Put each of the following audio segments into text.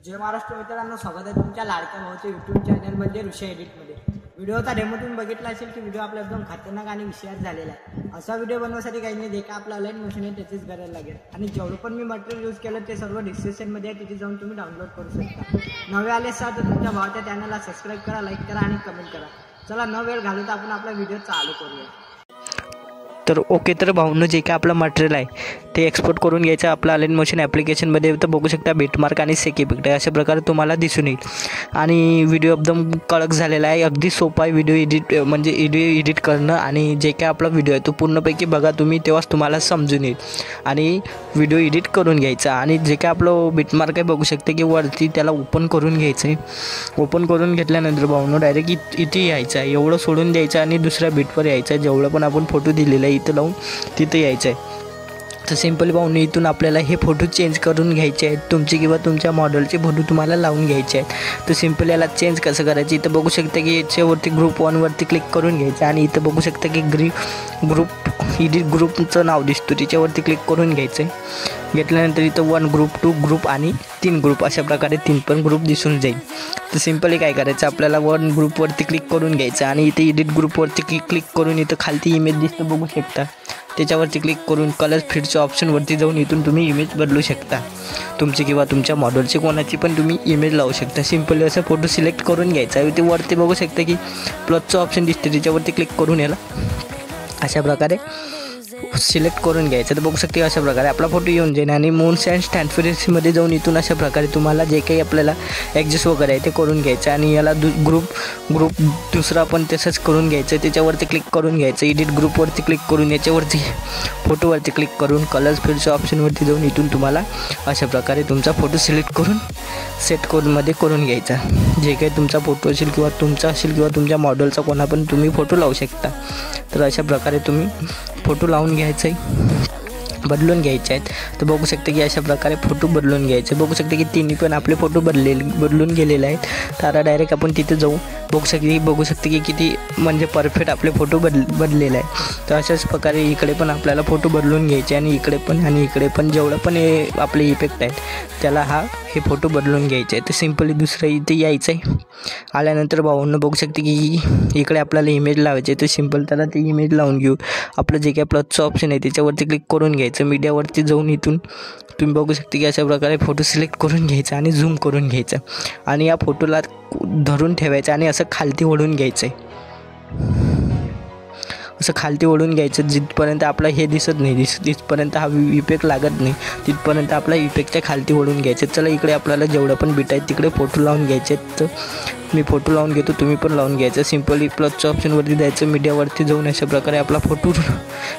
जय महाराष्ट्र मित्रांनो, स्वागत आहे तुमच्या लाडक्या भाऊच्या यूट्यूब चॅनलमध्ये ऋषा एडिटमध्ये। व्हिडिओचा डेमो तुम्ही बघितला असेल की व्हिडिओ आपला एकदम खतरनाक आणि विषयात झालेला आहे। असा व्हिडिओ बनवण्यासाठी काही नाही, जे का आपला ऑनलाईन मशीन आहे त्याचीच करायला लागेल आणि जेवढं पण मी मटेरियल यूज केलं ते सर्व डिस्क्रिप्शनमध्ये आहे, तिथे जाऊन तुम्ही डाउनलोड करू शकता। नवे आले असाल तर तुमच्या भावाच्या चॅनलला सबस्क्राईब करा, लाईक करा आणि कमेंट करा। चला न वेळ घालवता आपण आपला व्हिडिओ चालू करूया। तर ओके, तर भाऊंनो जे काय आपलं मटेरियल आहे ते एक्सपोर्ट करून घ्यायचं आपलं ऑनलाईन मशीन ॲप्लिकेशनमध्ये। तर बघू शकता बिटमार्क आणि सेक इफेक्ट आहे, अशा प्रकारे तुम्हाला दिसून येईल। आणि व्हिडिओ एकदम कडक झालेला आहे, अगदी सोपा आहे व्हिडिओ एडिट म्हणजे एडिट करणं। आणि जे काय आपला व्हिडिओ आहे तो पूर्णपैकी बघा तुम्ही, तेव्हाच तुम्हाला समजून येईल आणि व्हिडिओ एडिट करून घ्यायचा। आणि जे काय आपलं बिटमार्क आहे बघू शकते की वरती त्याला ओपन करून घ्यायचं आहे। ओपन करून घेतल्यानंतर भाऊंनो डायरेक्ट इथे यायचं आहे, एवढं सोडून द्यायचं आणि दुसऱ्या बिटवर यायचं आहे। जेवढं पण आपण फोटो दिलेला आहे इथं लावून तिथे यायचं आहे। तर सिंपली भाऊंनो इथून आपल्याला हे फोटो चेंज करून घ्यायचे आहेत, तुमचे किंवा तुमच्या मॉडेलचे फोटो तुम्हाला लावून घ्यायचे आहेत। तर सिंपल याला चेंज कसं करायचं, इथं बघू शकता की याच्यावरती ग्रुप 1 वरती क्लिक करून घ्यायचं आणि इथं बघू शकता की ग्रुप एडिट ग्रुपचं नाव दिसतो, त्याच्यावरती क्लिक करून घ्यायचं आहे। घेतल्यानंतर इथं 1 ग्रुप 2 ग्रुप आणि 3 ग्रुप अशा प्रकारे 3 पण ग्रुप दिसून जाईल। तर सिंपली काय करायचं, आपल्याला 1 ग्रुपवरती क्लिक करून घ्यायचं आणि इथे एडिट ग्रुपवरती क्लिक करून इथं खालती इमेज दिसतं बघू शकता, त्याच्यावरती क्लिक करून कलर फिटच्या ऑप्शनवरती जाऊन इथून तुम्ही इमेज बदलू शकता, तुमची किंवा तुमच्या मॉडेलची कोणाची पण तुम्ही इमेज लावू शकता। सिंपली असं फोटो सिलेक्ट करून घ्यायचा आहे, ते वरती बघू शकता की प्लसचं ऑप्शन दिसते, त्याच्यावरती क्लिक करून याला अशा प्रकारे सिलेक्ट करून घ्यायचं। तर बघू शकते अशा प्रकारे आपला फोटो येऊन जाईल आणि मूव्स अँड ट्रान्सपरन्सीमध्ये जाऊन इथून अशा प्रकारे तुम्हाला जे काही आपल्याला ॲडजस्ट वगैरे आहे ते करून घ्यायचं आणि याला ग्रुप दुसरा पण तसंच करून घ्यायचं, त्याच्यावरती क्लिक करून घ्यायचं। एडिट ग्रुपवरती क्लिक करून याच्यावरती फोटोवरती क्लिक करून कलर्स फील्डच्या ऑप्शनवरती जाऊन इथून तुम्हाला अशा प्रकारे तुमचा फोटो सिलेक्ट करून सेट कोडमध्ये करून घ्यायचा। जे काही तुमचा फोटो असेल किंवा तुमचा असेल किंवा तुमच्या मॉडेलचा कोणा पण तुम्ही फोटो लावू शकता। तर अशा प्रकारे तुम्ही फोटो लावून घ्यायचं आहे, बदलून घ्यायचे आहेत। तर बघू शकता की अशा प्रकारे फोटो बदलून घ्यायचे। बघू शकता की तिन्ही पण आपले फोटो बदलून गेलेले आहेत। तर आता डायरेक्ट आपण तिथे जाऊ, बघू शकते की किती म्हणजे परफेक्ट आपले फोटो बदलेले आहे। तर अशाच प्रकारे इकडे पण आपल्याला फोटो बदलून घ्यायचे आणि इकडे पण जेवढं पण हे आपले इफेक्ट आहेत त्याला हे फोटो बदलून घ्यायचे आहे। तर सिंपली दुसरं इथे यायचं आहे। आल्यानंतर भाऊंनो बघू शकते की इकडे आपल्याला इमेज लावायची आहे, तर सिंपल त्याला ती इमेज लावून घेऊ। आपलं जे काही प्लसचं ऑप्शन आहे त्याच्यावरती क्लिक करून घ्यायचं, मीडियावरती जाऊन इथून तुम्ही बघू शकता की अशा प्रकारे फोटो सिलेक्ट करून घ्यायचा आणि झूम करून घ्यायचं आणि या फोटोला धरून ठेवायचं आणि असं खालती ओढून घ्यायचं आहे, असं खालती ओढून घ्यायचं जिथपर्यंत आपला हे दिसत नाही, तिथपर्यंत हा इफेक्ट लागत नाही, तिथपर्यंत आपला इफेक्टच्या खालती ओढून घ्यायचं। चला इकडे आपल्याला जेवढं पण बीट आहे तिकडे फोटो लावून घ्यायचे, तर मी फोटो लावून घेतो, तुम्ही पण लावून घ्यायचं। सिंपली प्लसच्या ऑप्शनवरती जायचं, मीडियावरती जाऊन अशा प्रकारे आपला फोटो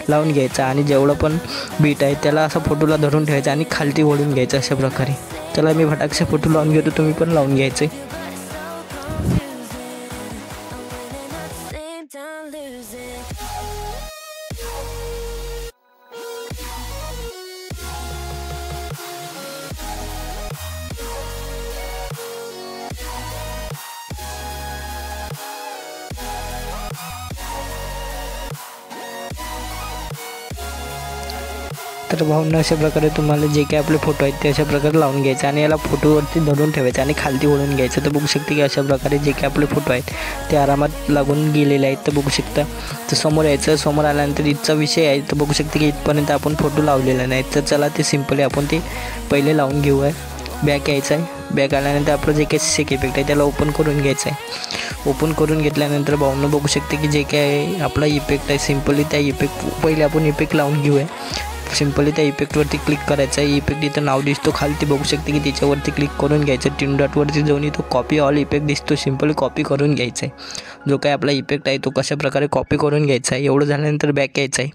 लावून घ्यायचा आणि जेवढं पण बीट आहे त्याला असं फोटोला धरून ठेवायचं आणि खालती ओढून घ्यायचं अशा प्रकारे। चला मी फटाकशा फोटो लावून घेतो, तुम्ही पण लावून घ्यायचे। तर भाऊंना अशा प्रकारे तुम्हाला जे काही आपले फोटो आहेत ते अशा प्रकारे लावून घ्यायचं आणि याला फोटोवरती धरून ठेवायचं आणि खालती ओढून घ्यायचं। तर बघू शकता की अशा प्रकारे जे काही आपले फोटो आहेत ते आरामात लागून गेलेले आहेत। तर बघू शकता, तर समोर यायचं, समोर आल्यानंतर इथचा विषय आहे, तर बघू शकता की इथपर्यंत आपण फोटो लावलेला नाही। तर चला ते सिंपली आपण ते पहिले लावून घेऊया। बॅक यायचं आहे, बॅक आल्यानंतर आपलं जे काही सेक इफेक्ट आहे त्याला ओपन करून घ्यायचं आहे। ओपन करून घेतल्यानंतर भाऊंनो बघू शकते की जे काय आपला इफेक्ट आहे सिंपली त्या इफेक्ट पहिले आपण इफेक्ट लावून घेऊया। सिंपली त्या इफेक्टवरती क्लिक करायचं आहे, इफेक्ट इथं नाव दिसतो खालती बघू शकते की त्याच्यावरती क्लिक करून घ्यायचं, 3 डॉटवरती जाऊन इथं कॉपी ऑल इफेक्ट दिसतो, सिंपली कॉपी करून घ्यायचा आहे। जो काय आपला इफेक्ट आहे तो कशा प्रकारे कॉपी करून घ्यायचा आहे। एवढं झाल्यानंतर बॅक यायचं आहे,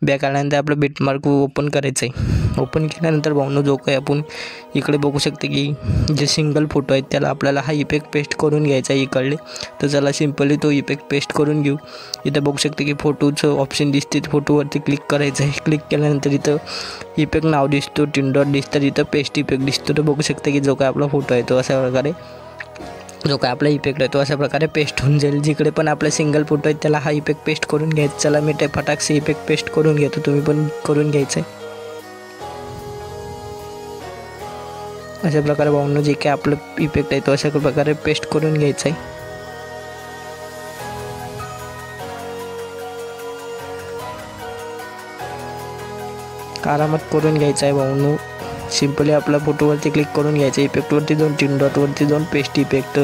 बॅक आल्यानंतर आपलं बिटमार्क ओपन करायचं आहे. ओपन केल्यानंतर भाऊनो जो काही आपण इकडे बघू शकते की जे सिंगल फोटो आहेत त्याला आपल्याला हा इफेक्ट पेस्ट करून घ्यायचा आहे इकडले. तर चला सिम्पली तो इफेक्ट पेस्ट करून घेऊ. इथं बघू शकते की फोटोचं ऑप्शन दिसते, फोटोवरती क्लिक करायचं आहे. क्लिक केल्यानंतर इथं इफेक्ट नाव दिसतो, 3 डॉट दिसतं, इथं पेस्ट इफेक्ट दिसतो. तर बघू शकते की जो काय आपला फोटो आहे तो अशा प्रकारे जो काय आपला इफेक्ट आहे तो अशा प्रकारे पेस्ट होऊन जाईल. जिकडे पण आपले सिंगल फोटो आहेत त्याला हा इफेक्ट पेस्ट करून घ्यायचा. चला मी ते फटाकसे इफेक्ट पेस्ट करून घेतो, तुम्ही पण करून घ्यायचं आहे. अशा प्रकारे भाऊंनो जे काय आपलं इफेक्ट आहे तो अशा प्रकारे पेस्ट करून घ्यायचा आहे. आरामात करून घ्यायचा आहे भाऊंनो. सिम्पली आपल्या फोटोवरती क्लिक करून घ्यायचं, इफेक्टवरती जाऊन 3 डॉटवरती जाऊन पेस्ट इफेक्ट.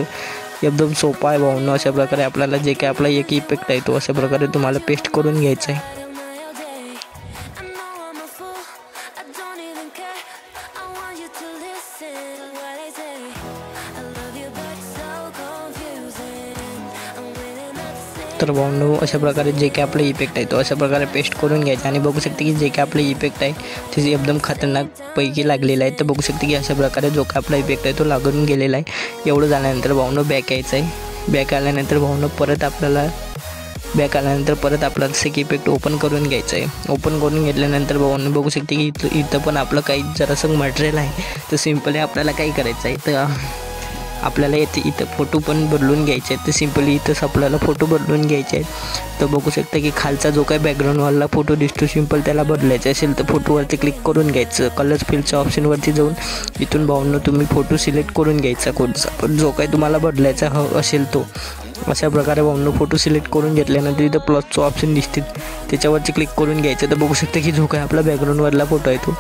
एकदम सोपा आहे भाऊंनो. अशा प्रकारे आपल्याला जे काय आपला एक इफेक्ट आहे तो अशा प्रकारे तुम्हाला पेस्ट करून घ्यायचा आहे. तर भाऊंनो अशा प्रकारे जे काय आपलं इफेक्ट आहे तो अशा प्रकारे पेस्ट करून घ्यायचा. आणि बघू शकते की जे काय आपलं इफेक्ट आहे ते एकदम खतरनाकपैकी लागलेलं आहे. तर बघू शकते की अशा प्रकारे जो काय आपला इफेक्ट आहे तो लागून गेलेला आहे. एवढं झाल्यानंतर भाऊंनो बॅक यायचं आहे. बॅक आल्यानंतर भाऊंनो परत आपल्याला सेक इफेक्ट ओपन करून घ्यायचं आहे. ओपन करून घेतल्यानंतर भाऊंनो बघू शकते की इथं पण आपलं काही जरासं मटेरियल आहे. तर सिम्पली आपल्याला काय करायचं आहे, तर आपल्याला इथं फोटो पण बदलून घ्यायचे आहेत. तर सिम्पली इथंच आपल्याला फोटो बदलून घ्यायचे आहेत. तर बघू शकता की खालचा जो काही बॅकग्राऊंडवाला फोटो दिसतो सिम्पल त्याला बदलायचा असेल तर फोटोवरती क्लिक करून घ्यायचं. कलर फिलच्या ऑप्शनवरती जाऊन इथून भाऊंनो तुम्ही फोटो सिलेक्ट करून घ्यायचा कोणचा पण जो काही तुम्हाला बदलायचा असेल तो. अशा प्रकारे भाऊंनो फोटो सिलेक्ट करून घेतल्यानंतर इथं प्लसचं ऑप्शन दिसतील त्याच्यावरती क्लिक करून घ्यायचं. तर बघू शकता की जो काही आपला बॅकग्राऊंडवरला फोटो आहे तो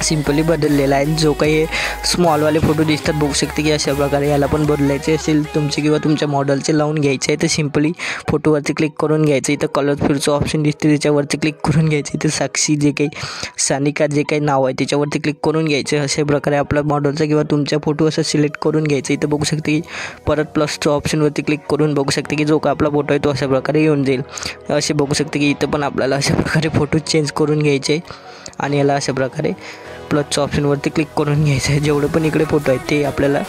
सिम्पली बदललेला आहे. जो काही स्मॉलवाले फोटो दिसतात बघू शकते की अशा प्रकारे याला पण बदलायचे असेल तुमचे किंवा तुमच्या मॉडेलचे लावून घ्यायचे आहे. तर सिम्पली फोटोवरती क्लिक करून घ्यायचं. इथं कलर फिलचं ऑप्शन दिसते त्याच्यावरती क्लिक करून घ्यायचं. इथं साक्षी जे काही सानिका जे काही नाव आहे त्याच्यावरती क्लिक करून घ्यायचं. अशा प्रकारे आपला मॉडेलचा किंवा तुमच्या फोटो असं सिलेक्ट करून घ्यायचं. इथं बघू शकते की परत प्लसचं ऑप्शनवरती क्लिक करून बघू शकते की जो का आपला फोटो आहे तो अशा प्रकारे येऊन जाईल. असे बघू शकते की इथं पण आपल्याला अशा प्रकारे फोटो चेंज करून घ्यायचे आणि याला अशा प्रकारे प्लसच्या ऑप्शनवरती क्लिक करून घ्यायचं आहे. जेवढे पण इकडे फोटो आहेत ते आपल्याला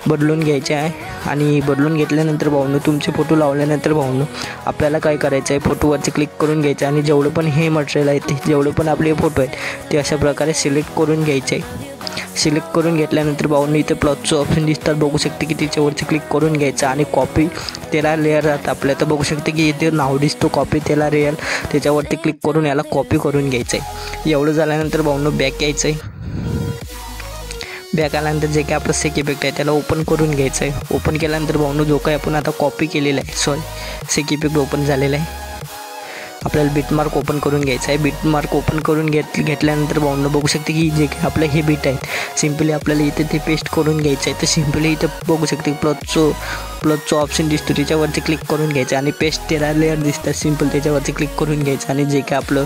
बदलून घ्यायचे आहे. आणि बदलून घेतल्यानंतर भाऊंनो तुमचे फोटो लावल्यानंतर भाऊंनो आपल्याला काय करायचं आहे, फोटोवरती क्लिक करून घ्यायचं आणि जेवढं पण हे मटेरियल आहे ते जेवढे पण आपले फोटो आहेत ते अशा प्रकारे सिलेक्ट करून घ्यायचे आहे. सिलेक्ट करून घेतल्यानंतर भाऊंनो इथे प्लसचं ऑप्शन दिसतात बघू शकते की त्याच्यावरती क्लिक करून घ्यायचं आणि कॉपी त्याला लेअर राहतं आपल्या. तर बघू शकते की इथे नाव दिसतो कॉपी त्याला रेअल त्याच्यावरती क्लिक करून याला कॉपी करून घ्यायचं आहे. एवढं झाल्यानंतर भाऊंनो बॅक यायचं आहे. बॅक आल्यानंतर जे काही आपलं सेक इफेक्ट आहे त्याला ओपन करून घ्यायचं आहे. ओपन केल्यानंतर भाऊंनो जो काही आपण आता कॉपी केलेला आहे सेक इफेक्ट ओपन झालेला आहे. आपल्याला बिटमार्क ओपन करून घ्यायचं आहे. बिटमार्क ओपन करून घेतल्यानंतर भाऊंनो बघू शकते की जे काही आपलं हे बीट आहेत सिम्पली आपल्याला इथे ते पेस्ट करून घ्यायचं आहे. तर सिम्पली इथं बघू शकते प्लसचं ऑप्शन दिसतो त्याच्यावरती क्लिक करून घ्यायचं आणि पेस्ट त्याला लेअर दिसतात सिम्पल त्याच्यावरती क्लिक करून घ्यायचं आणि जे काही आपलं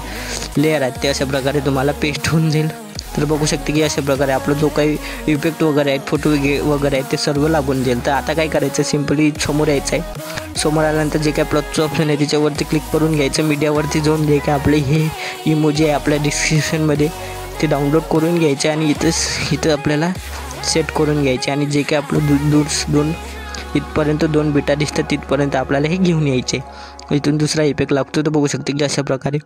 लेअर आहेत ते अशा प्रकारे तुम्हाला पेस्ट होऊन जाईल. तर बघू शकते की अशा प्रकारे आपलं जो काही इफेक्ट वगैरे आहेत फोटो वगैरे आहेत ते सर्व लागून जाईल. तर आता काय करायचं सिम्पली समोर यायचं आहे. समोर आल्यानंतर जे काय प्लसचं ऑप्शन आहे त्याच्यावरती क्लिक करून घ्यायचं. मीडियावरती जाऊन जे काय आपले हे इमोजी आहे आपल्या डिस्क्रिप्शनमध्ये ते डाउनलोड करून घ्यायचे आणि इथं आपल्याला सेट करून घ्यायचे आणि जे काय आपलं इथपर्यंत 2 बिटा दिसतात तिथपर्यंत आपल्याला हे घेऊन यायचे. इथून दुसरा इफेक्ट लागतो. तर बघू शकते की अशा प्रकारे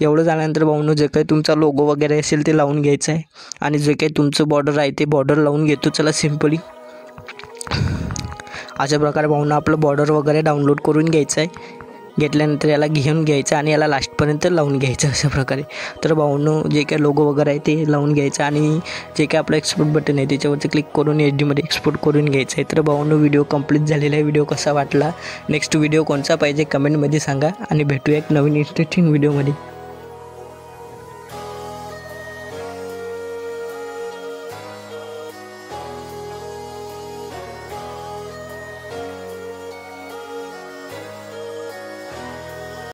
एवढं झाल्यानंतर भाऊंनो जे काही तुमचा लोगो वगैरे असेल ते लावून घ्यायचं आहे आणि जे काही तुमचं बॉर्डर आहे ते बॉर्डर लावून घेतो. चला सिम्पली अशा प्रकारे भाऊंनो आपलं बॉर्डर वगैरे डाउनलोड करून घ्यायचं आहे. घेतल्यानंतर याला घेऊन घ्यायचं आणि याला लास्टपर्यंत लावून घ्यायचं अशा प्रकारे. तर भाऊंनो जे काही लोगो वगैरे आहे ते लावून घ्यायचं आणि जे काही आपलं एक्सपोर्ट बटन आहे त्याच्यावरती क्लिक करून HD एक्सपोर्ट करून घ्यायचं आहे. तर भाऊंनो व्हिडिओ कंप्लीट झालेला आहे. व्हिडिओ कसा वाटला, नेक्स्ट व्हिडिओ कोणचा पाहिजे कमेंटमध्ये सांगा आणि भेटूया एक नवीन इंटरेस्टिंग व्हिडिओमध्ये.